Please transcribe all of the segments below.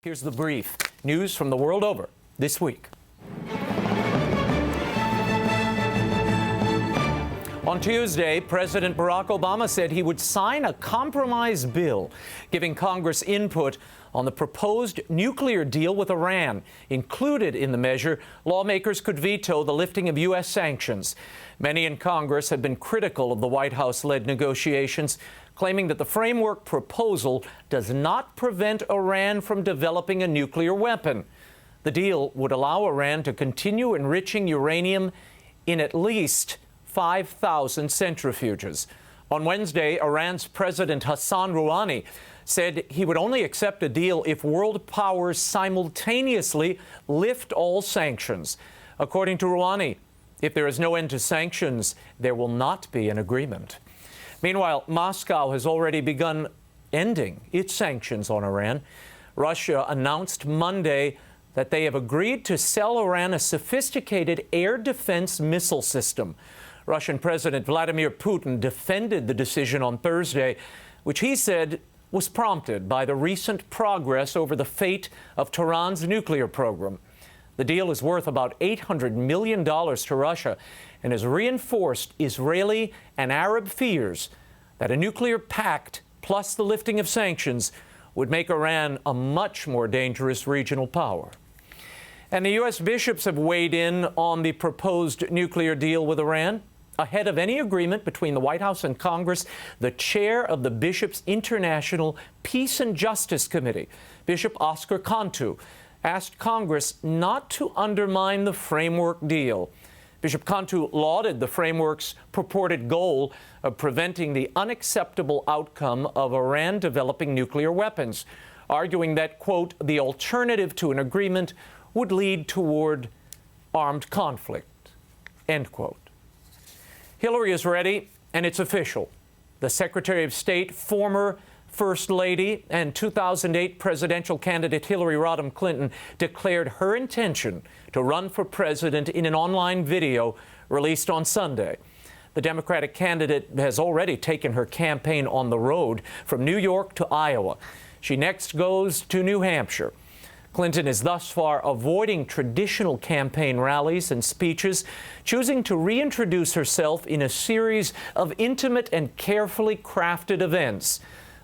Here's the brief. News from the world over this week. On Tuesday, President Barack Obama said he would sign a compromise bill giving Congress input on the proposed nuclear deal with Iran. Included in the measure, lawmakers could veto the lifting of U.S. sanctions. Many in Congress have been critical of the White House-led negotiations, claiming that the framework proposal does not prevent Iran from developing a nuclear weapon. The deal would allow Iran to continue enriching uranium in at least 5,000 centrifuges. On Wednesday, Iran's President Hassan Rouhani said he would only accept a deal if world powers simultaneously lift all sanctions. According to Rouhani, if there is no end to sanctions, there will not be an agreement. Meanwhile, Moscow has already begun ending its sanctions on Iran. Russia announced Monday that they have agreed to sell Iran a sophisticated air defense missile system. Russian President Vladimir Putin defended the decision on Thursday, which he said was prompted by the recent progress over the fate of Tehran's nuclear program. The deal is worth about $800 million to Russia and has reinforced Israeli and Arab fears that a nuclear pact plus the lifting of sanctions would make Iran a much more dangerous regional power. And the U.S. bishops have weighed in on the proposed nuclear deal with Iran. Ahead of any agreement between the White House and Congress, the chair of the Bishops' International Peace and Justice Committee, Bishop Oscar Cantu, asked Congress not to undermine the framework deal. Bishop Cantu lauded the framework's purported goal of preventing the unacceptable outcome of Iran developing nuclear weapons, arguing that, quote, the alternative to an agreement would lead toward armed conflict, end quote. Hillary is ready, and it's official. The Secretary of State, former First Lady, and 2008 presidential candidate Hillary Rodham Clinton declared her intention to run for president in an online video released on Sunday. The Democratic candidate has already taken her campaign on the road from New York to Iowa. She next goes to New Hampshire. Clinton is thus far avoiding traditional campaign rallies and speeches, choosing to reintroduce herself in a series of intimate and carefully crafted events.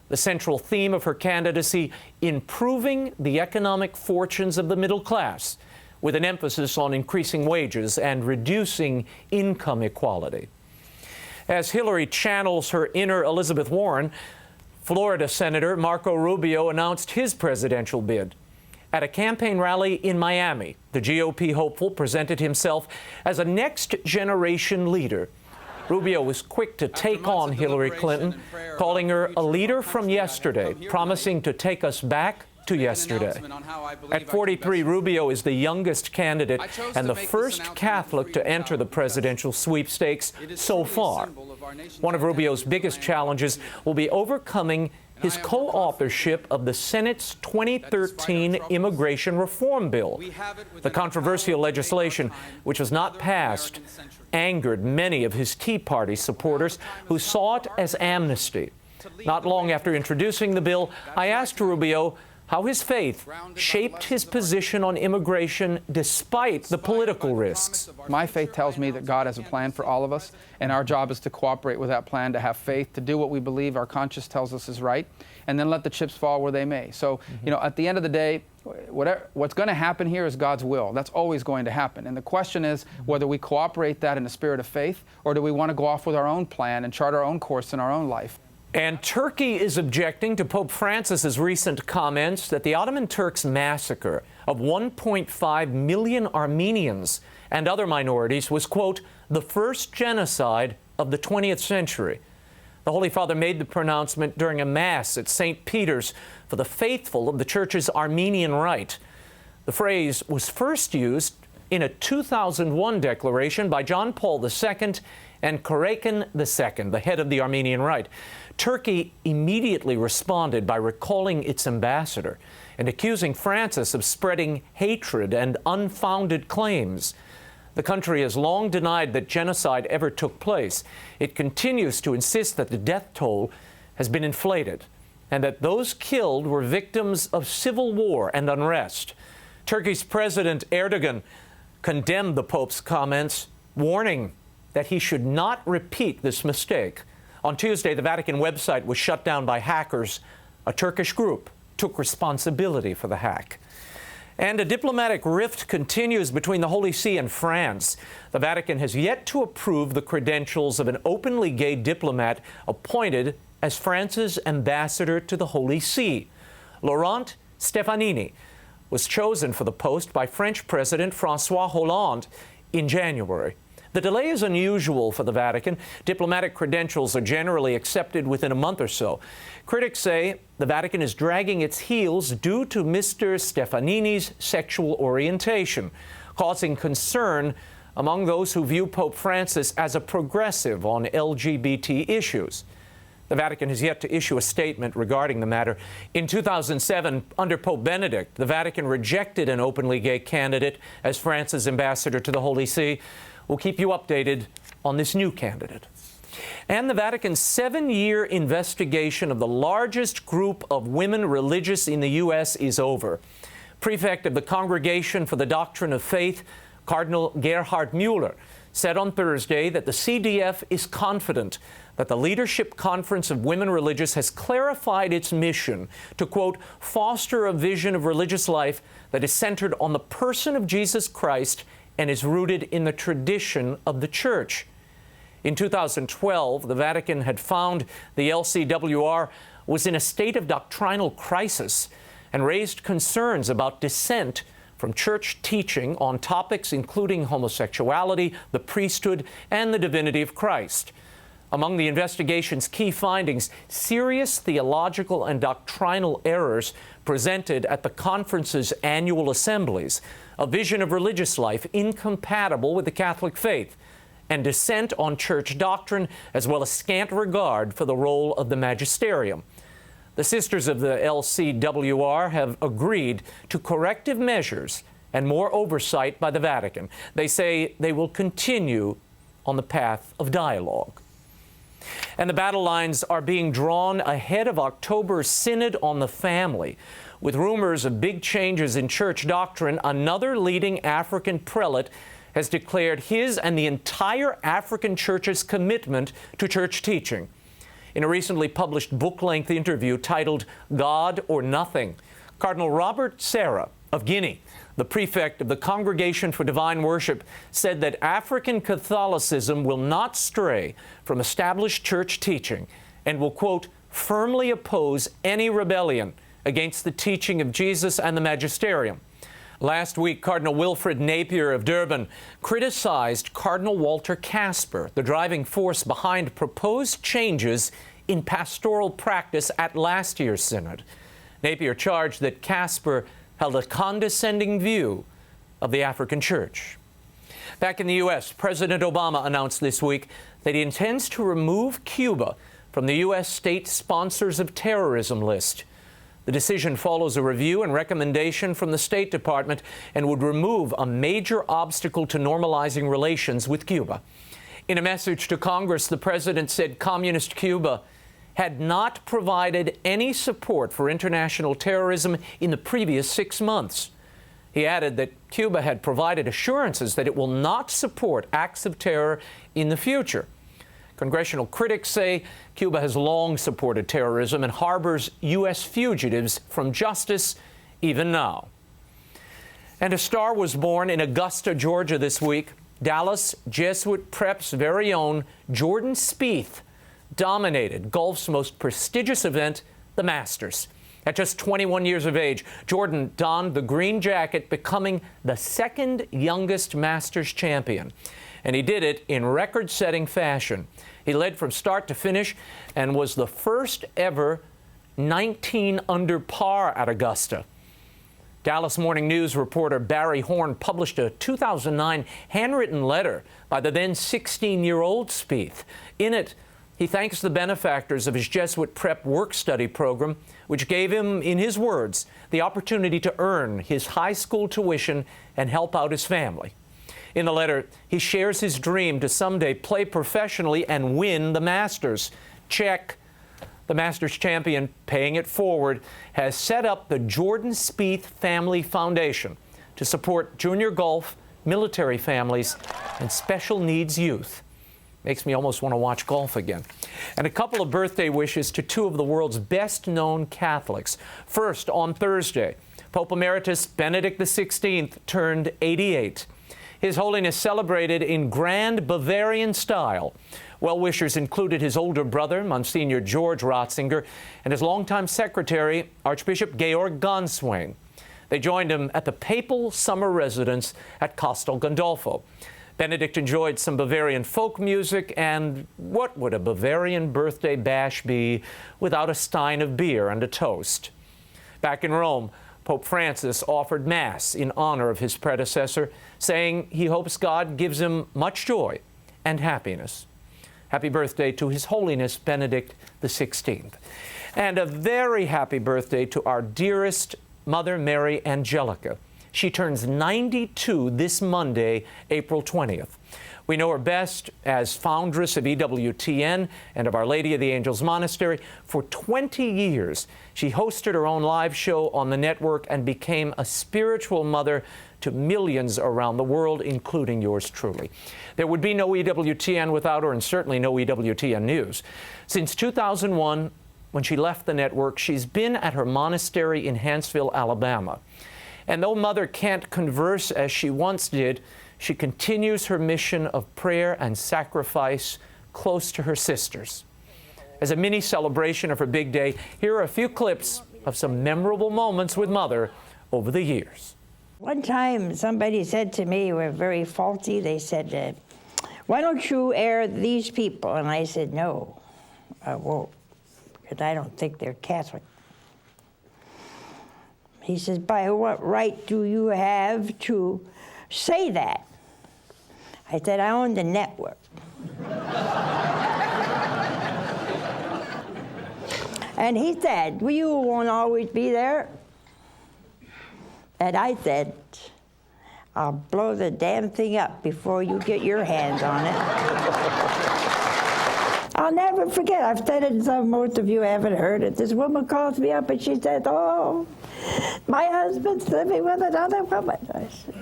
The central theme of her candidacy, improving the economic fortunes of the middle class, with an emphasis on increasing wages and reducing income equality. As Hillary channels her inner Elizabeth Warren, Florida Senator Marco Rubio announced his presidential bid. At a campaign rally in Miami, the GOP hopeful presented himself as a next-generation leader. Rubio was quick to take on Hillary Clinton, calling her a leader from yesterday, promising to take us back to yesterday. At 43, Rubio is the youngest candidate and the first Catholic to enter the presidential sweepstakes so far. One of Rubio's biggest challenges will be overcoming his co-authorship of the Senate's 2013 immigration reform bill. The controversial legislation, which was not passed, angered many of his Tea Party supporters who saw it as amnesty. Not long after introducing the bill, I asked Rubio how his faith shaped his position on immigration despite the political risks. My faith tells me that God has a plan for all of us, and our job is to cooperate with that plan, to have faith, to do what we believe our conscience tells us is right, and then let the chips fall where they may. So, at the end of the day, what's going to happen here is God's will. That's always going to happen. And the question is whether we cooperate that in the spirit of faith, or do we want to go off with our own plan and chart our own course in our own life. And Turkey is objecting to Pope Francis's recent comments that the Ottoman Turks' massacre of 1.5 million Armenians and other minorities was, quote, the first genocide of the 20th century. The Holy Father made the pronouncement during a Mass at St. Peter's for the faithful of the Church's Armenian Rite. The phrase was first used in a 2001 declaration by John Paul II and Karakan II, the head of the Armenian Rite. Turkey immediately responded by recalling its ambassador and accusing Francis of spreading hatred and unfounded claims. The country has long denied that genocide ever took place. It continues to insist that the death toll has been inflated. and that those killed were victims of civil war and unrest. Turkey's President Erdogan condemned the Pope's comments, warning that he should not repeat this mistake. On Tuesday, the Vatican website was shut down by hackers. A Turkish group took responsibility for the hack. And a diplomatic rift continues between the Holy See and France. The Vatican has yet to approve the credentials of an openly gay diplomat appointed as France's ambassador to the Holy See. Laurent Stefanini was chosen for the post by French President François Hollande in January. The delay is unusual for the Vatican. Diplomatic credentials are generally accepted within a month or so. Critics say the Vatican is dragging its heels due to Mr. Stefanini's sexual orientation, causing concern among those who view Pope Francis as a progressive on LGBT issues. The Vatican has yet to issue a statement regarding the matter. In 2007, under Pope Benedict, the Vatican rejected an openly gay candidate as France's ambassador to the Holy See. We'll keep you updated on this new candidate. And the Vatican's 7-year investigation of the largest group of women religious in the U.S. is over. Prefect of the Congregation for the Doctrine of Faith, Cardinal Gerhard Mueller, said on Thursday that the CDF is confident that the Leadership Conference of Women Religious has clarified its mission to, quote, foster a vision of religious life that is centered on the person of Jesus Christ and is rooted in the tradition of the Church. In 2012, the Vatican had found the LCWR was in a state of doctrinal crisis and raised concerns about dissent from church teaching on topics including homosexuality, the priesthood, and the divinity of Christ. Among the investigation's key findings, serious theological and doctrinal errors presented at the conference's annual assemblies, a vision of religious life incompatible with the Catholic faith, and dissent on church doctrine, as well as scant regard for the role of the magisterium. The Sisters of the LCWR have agreed to corrective measures and more oversight by the Vatican. They say they will continue on the path of dialogue. And the battle lines are being drawn ahead of October's Synod on the Family. With rumors of big changes in church doctrine, another leading African prelate has declared his and the entire African church's commitment to church teaching. In a recently published book-length interview titled God or Nothing, Cardinal Robert Serra of Guinea, the prefect of the Congregation for Divine Worship, said that African Catholicism will not stray from established church teaching and will, quote, firmly oppose any rebellion against the teaching of Jesus and the magisterium. Last week, Cardinal Wilfred Napier of Durban criticized Cardinal Walter Casper, the driving force behind proposed changes in pastoral practice at last year's synod. Napier charged that Casper held a condescending view of the African Church. Back in the U.S., President Obama announced this week that he intends to remove Cuba from the U.S. state sponsors of terrorism list. The decision follows a review and recommendation from the State Department and would remove a major obstacle to normalizing relations with Cuba. In a message to Congress, the president said Communist Cuba had not provided any support for international terrorism in the previous 6 months. He added that Cuba had provided assurances that it will not support acts of terror in the future. Congressional critics say Cuba has long supported terrorism and harbors U.S. fugitives from justice even now. And a star was born in Augusta, Georgia this week. Dallas Jesuit Prep's very own Jordan Spieth dominated golf's most prestigious event, the Masters. At just 21 years of age, Jordan donned the green jacket, becoming the second youngest Masters champion. And he did it in record-setting fashion. He led from start to finish and was the first ever 19 under par at Augusta. Dallas Morning News reporter Barry Horn published a 2009 handwritten letter by the then 16-year-old Spieth. In it, he thanks the benefactors of his Jesuit Prep work-study program, which gave him, in his words, the opportunity to earn his high school tuition and help out his family. In the letter, he shares his dream to someday play professionally and win the Masters. Check. The Masters champion, paying it forward, has set up the Jordan Spieth Family Foundation to support junior golf, military families, and special needs youth. Makes me almost want to watch golf again. And a couple of birthday wishes to two of the world's best-known Catholics. First, on Thursday, Pope Emeritus Benedict XVI turned 88. His Holiness celebrated in grand Bavarian style. Well-wishers included his older brother, Monsignor George Ratzinger, and his longtime secretary, Archbishop Georg Gonswain. They joined him at the papal summer residence at Castel Gandolfo. Benedict enjoyed some Bavarian folk music, and what would a Bavarian birthday bash be without a stein of beer and a toast? Back in Rome, Pope Francis offered Mass in honor of his predecessor, saying he hopes God gives him much joy and happiness. Happy birthday to His Holiness Benedict XVI. And a very happy birthday to our dearest Mother Mary Angelica. She turns 92 this Monday, April 20th. We know her best as foundress of EWTN and of Our Lady of the Angels Monastery. For 20 years, she hosted her own live show on the network and became a spiritual mother to millions around the world, including yours truly. There would be no EWTN without her, and certainly no EWTN News. Since 2001, when she left the network, she's been at her monastery in Hanceville, Alabama. And though Mother can't converse as she once did, she continues her mission of prayer and sacrifice close to her sisters. As a mini celebration of her big day, here are a few clips of some memorable moments with Mother over the years. One time somebody said to me, we're very faulty, they said, why don't you air these people? And I said, no, I won't, because I don't think they're Catholic. He says, by what right do you have to say that? I said, I own the network. And he said, well, you won't always be there. And I said, I'll blow the damn thing up before you get your hands on it. I'll never forget, I've said it, so most of you haven't heard it. This woman calls me up and she said, oh, my husband's living with another woman. I said,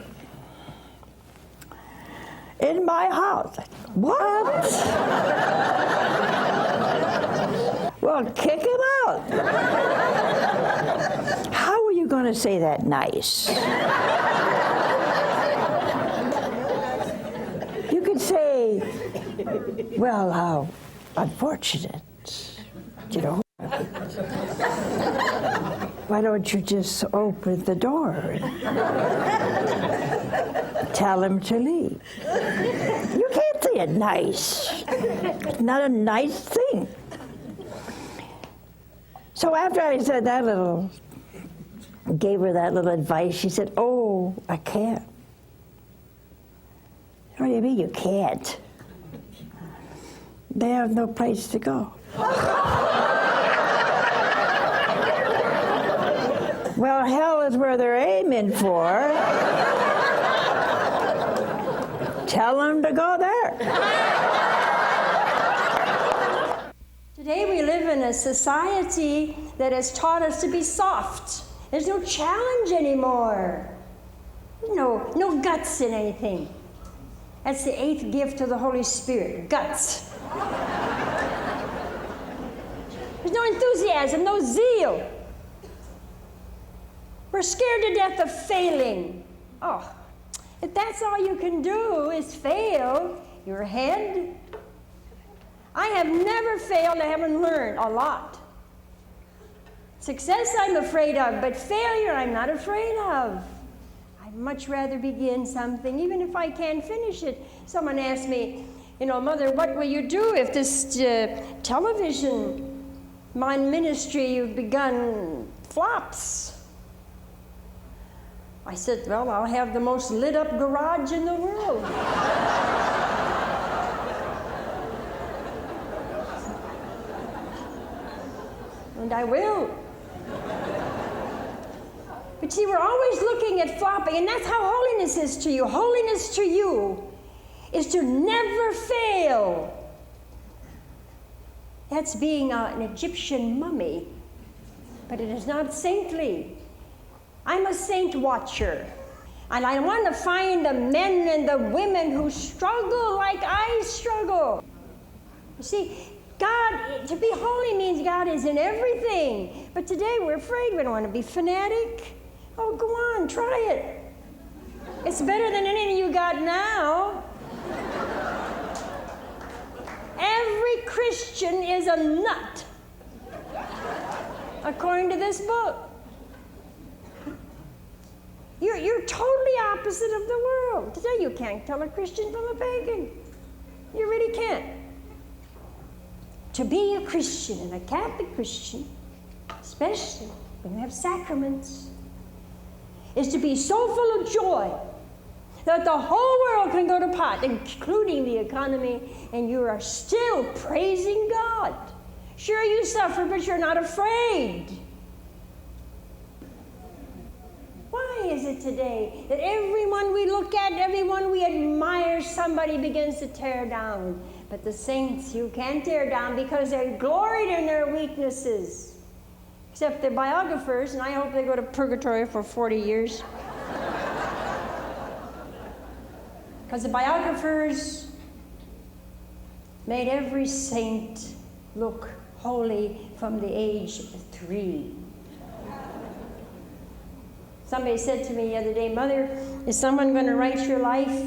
in my house. What? Well, kick him out. How are you going to say that nice? You could say, well, how unfortunate, you know. Why don't you just open the door and tell him to leave? You can't say it nice. It's not a nice thing. So after I said that gave her that little advice, she said, oh, I can't. What do you mean you can't? They have no place to go. Well, hell is where they're aiming for. Tell them to go there. Today we live in a society that has taught us to be soft. There's no challenge anymore. No guts in anything. That's the 8th gift of the Holy Spirit, guts. There's no enthusiasm, no zeal. We're scared to death of failing. Oh, if that's all you can do is fail, your head. I have never failed, I haven't learned a lot. Success I'm afraid of, but failure I'm not afraid of. I'd much rather begin something, even if I can't finish it. Someone asked me, Mother, what will you do if this television, my ministry you've begun, flops? I said, well, I'll have the most lit up garage in the world. And I will. But see, we're always looking at flopping, and that's how holiness is to you. Holiness to you is to never fail. That's being an Egyptian mummy, but it is not saintly. I'm a saint watcher, and I want to find the men and the women who struggle like I struggle. You see, God, to be holy means God is in everything, but today we're afraid. We don't want to be fanatic. Oh, go on, try it. It's better than anything you got now. Every Christian is a nut, according to this book. You're totally opposite of the world. Today you can't tell a Christian from a pagan. You really can't. To be a Christian, and a Catholic Christian, especially when you have sacraments, is to be so full of joy that the whole world can go to pot, including the economy, and you are still praising God. Sure, you suffer, but you're not afraid. Why is it today that everyone we look at, everyone we admire, somebody begins to tear down? But the saints you can't tear down because they're gloried in their weaknesses. Except their biographers, and I hope they go to purgatory for 40 years. Because the biographers made every saint look holy from the age of 3. Somebody said to me the other day, "Mother, is someone going to write your life?"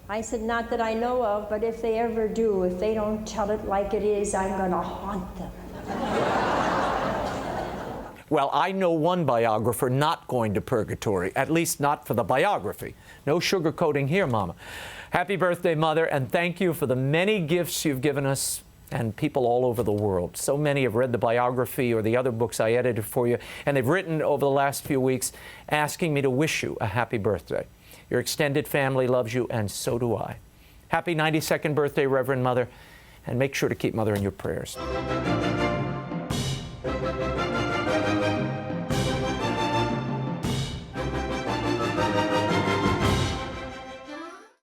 I said, "Not that I know of, but if they ever do, if they don't tell it like it is, I'm going to haunt them." Well, I know one biographer not going to purgatory, at least not for the biography. No sugarcoating here, Mama. Happy birthday, Mother, and thank you for the many gifts you've given us and people all over the world. So many have read the biography or the other books I edited for you, and they've written over the last few weeks asking me to wish you a happy birthday. Your extended family loves you, and so do I. Happy 92nd birthday, Reverend Mother, and make sure to keep Mother in your prayers.